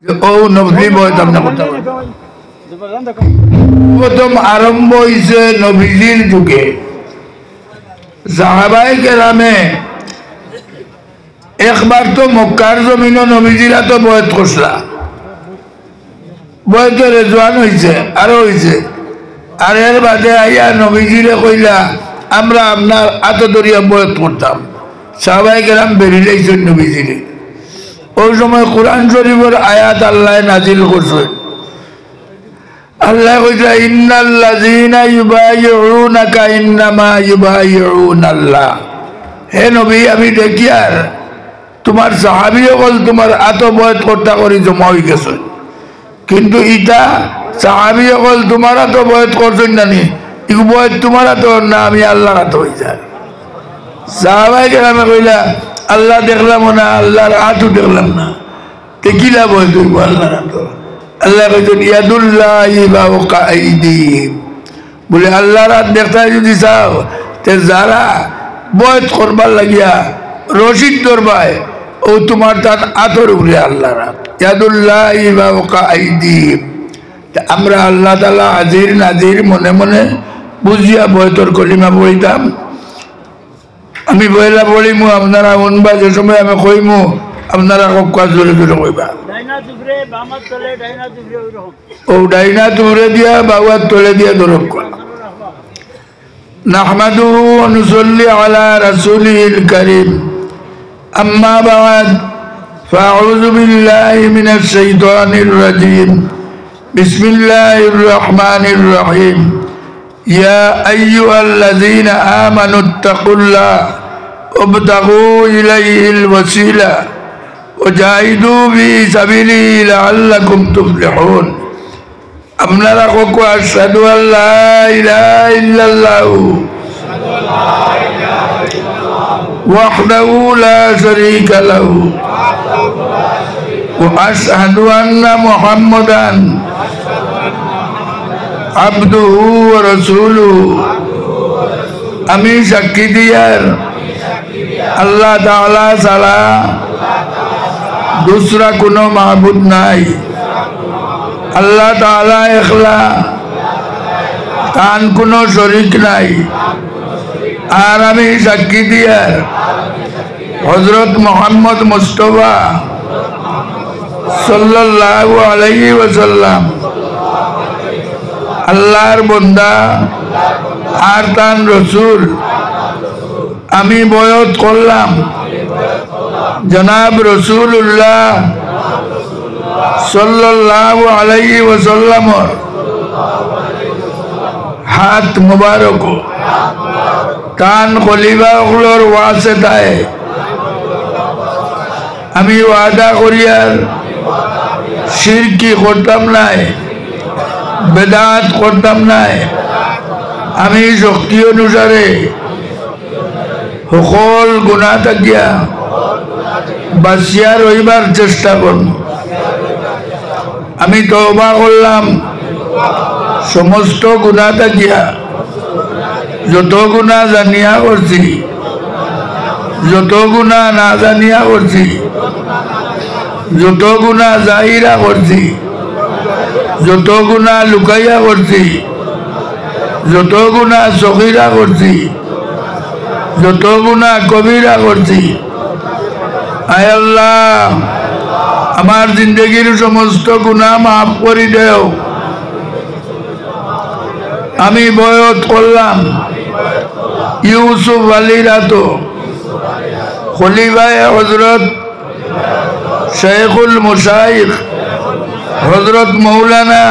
ও নবী বয়তাম না কথা প্রথম আরম্ভ হয়েছে নবীজির যুগে সাহাবায়ে কেরামে একবার তো মক্কার জমিন নবীজিরা তো বয়ত করছলা বয়তে রেজওয়ান হয়েছে আরো হয়েছে আর এর বাদে আইয়া নবীজিরে কইলা আমরা আপনার আত দরিয়া বয়ত করতাম সাহাবায়ে কেরাম বেরিয়ে যাইছেন নবীজিরে ওই সময় কোরআন শরীফের আয়াত আল্লাহ নাজিল করছেন আল্লাহ কইছে ইন্নাল্লাযীনা ইউবাইউনাকা ইন্নামা ইউবাইউনাল্লাহ হে নবী আমি দেখি আর তোমার সাহাবী হল তোমার আত বয়ত করতে করি জমা হয়ে গেছে কিন্তু ইটা সাহাবী হল তোমার আত বয়ত করছেন জানি ইগু বয়ত তোমার আত না আমি আল্লাহর আত হয়ে যায় সাহাবায়ে কেরামে কইলা আল্লাহ দেখলাম না আল্লাহর হাতও দেখলাম না দেখিলা বই তুই আল্লাহর হাত আল্লাহ কইছেন ইয়াদুল্লাহি ফাওকা আইদিহিম বলে আল্লাহর হাত দেখতে যদি চাও তে যারা বয়ত করবার লাগিয়া রশিদ ধরবায় ও তোমার তার হাতের উপরে আল্লাহর হাত ইয়াদুল্লাহি ফাওকা আইদিহিম আমরা আল্লাহ তাআলা হাজির নাজির মনে মনে বুঝিয়া বয়তর কলিমা পড়িতাম আমি বইলা বলিমু আপনারা শুনবা যে সময় আমি কইমু আপনারা কক্কা জোরে জোরে কইবা ও ডাইনা তুমরে দিয়া বাবার তলে দিয়া দরব করা নাহমাদুহু ওয়া নুসাল্লি আলা রাসূলিল কারীম আম্মা বা'দ ফাআউযু বিল্লাহি মিনাশ শাইতানির রাজীম বিসমিল্লাহির রহমানির রহিম يا أيها الذين آمنوا اتقوا الله وابتغوا إليه الوسيلة وجاهدوا في سبيله لعلكم تفلحون أمنا لكم أشهد أن لا إله إلا الله وحده لا شريك له وأشهد أن محمدا আবদুহু ওয়া রাসূলুহু আমি সাক্ষী দিয়ার আল্লাহ তাআলা ছাড়া दूसरा কোনো মাবুদ নাই আল্লাহ তাআলা একলা তার কোনো শরীক নাই আর আমি সাক্ষী দিয়ার হযরত মুহাম্মদ মুস্তাফা সাল্লাল্লাহু আলাইহি ওয়াসাল্লাম আল্লাহর বান্দা আর তার রাসূল আমি বয়ত করলাম জনাব রাসূলুল্লাহ সাল্লাল্লাহু আলাইহি ওয়াসাল্লাম হাত মুবারক কান খলিফাগুলোর ওয়াসিতায় আমি ওয়াদা করিয়ার শিরকি করতাম নাই বেদাত করতাম নাই আমি শক্তি অনুসারে সকল গুনাহ থাকিয়া বাঁচিয়া রইবার চেষ্টা করব আমি তওবা করলাম সমস্ত গুনাহ থাকিয়া যত গুনাহ জানিয়া করছি যত গুনাহ না জানিয়া করছি যত গুনাহ জাহিরা করছি যত গুনাহ লুকাইয়া করছি যত গুনাহ সগীরা করছি যত গুনাহ কবিরা করছি আয় আল্লাহ আমার জিন্দেগীর সমস্ত গুনাহ মাফ করে দাও আমি বয়ত করলাম ইউসুফ আলীর হাতে খলিফায়ে হযরত শেখুল মুশাইখ হযরত মৌলানা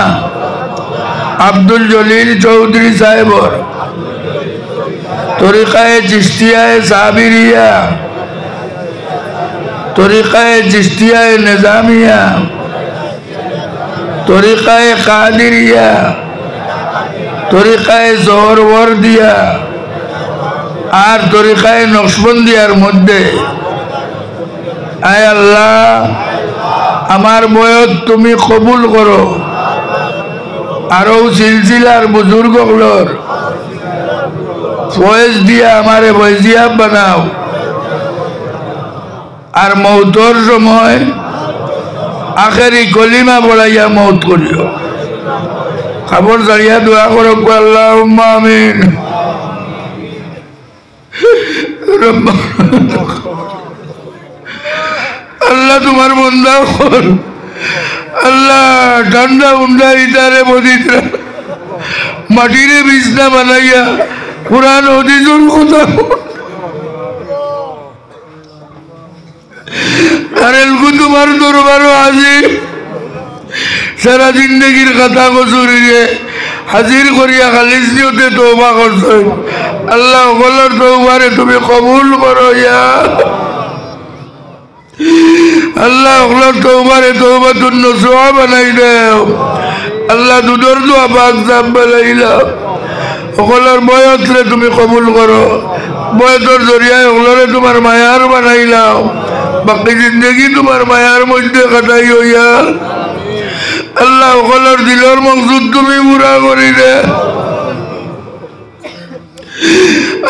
আব্দুল জলিল চৌধুরী সাহেবর তরিকায়ে চিশতিয়ায়ে সাবিরিয়া তরিকায়ে চিশতিয়ায়ে নিজামিয়া তরিকায়ে কাদিরিয়া তরিকায়ে জোহরওয়ার্দিয়া আর তরিকায়ে নকশবন্দিয়ার মধ্যে আয় আল্লাহ আমার বয়স তুমি কবুল করো আরো সিলসিলার বুজুর্গগুলোর ফয়েজ দিয়া আমারে বয়জিয়া বানাও আর মৌতর সময় আখেরি কলিমা পড়াইয়া মৌত করিও খবর দাঁড়িয়া দোয়া করো আল্লাহুম্মা আমিন আল্লাহ তোমার বন্দা হল আল্লাহ ঠান্ডা উন্ডা ইটারে মদিরা মাটিরে বিছনা বানাইয়া কুরআন হাদিসের কথা আরে তোমার দরবারও হাজির সারা জিন্দগির কথা কসুরিয়ে হাজির করিয়া খালিস নিয়তে তওবা করছো আল্লাহ ওগুলোর তওবারে তুমি কবুল করো ইয়া আল্লাহ ওগুলোর তওবারে তওবাতুন নসুহা বানাই দাও আল্লাহ দুধর দোয়া পাক জাম বানাইলা ওগুলোর বয়সরে তুমি কবুল করো বয়সের জরিয়ায় ওগুলোরে তোমার মায়ার বানাইলাও বাকি জিন্দগি তোমার মায়ার মধ্যে কাটাই হইয়া আল্লাহ ওগুলোর দিলের মকসুদ তুমি পুরা করি দে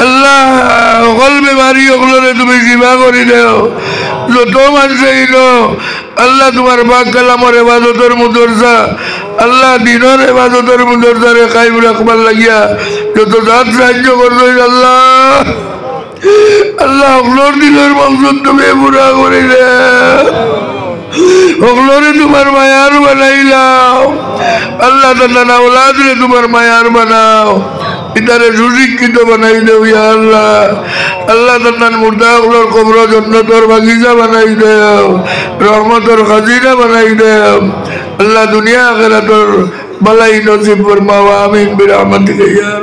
আল্লাহ ওগুল বেমারি ওগুলোরে তুমি শিবা করি দেও যত মানুষ আল্লাহ তোমার বাক কালামর এবাদতের মুদরসা আল্লাহ দিনের এবাদতের মুদরসারে কায়েম রাখবার লাগিয়া যত জাত সাহায্য করছো আল্লাহ আল্লাহ ওগুলোর দিলের মকসুদ তুমি পুরা করি দে ওগুলোরে তোমার মায়ার বানাইলাও আল্লাহ তান্না ওলাদরে তোমার মায়ার বানাও ইতারে সুশিক্ষিত বানাই দেও ইয়া আল্লাহ আল্লাহ তান্নার মুর্দা ওগুলোর কবর জন্নতর বাগিচা বানাই দেও রহমতর খাজিনা বানাই দেও আল্লাহ দুনিয়া আখিরাতর বালাই নসিব ফরমাও আমিন বিরহমাতিকা ইয়া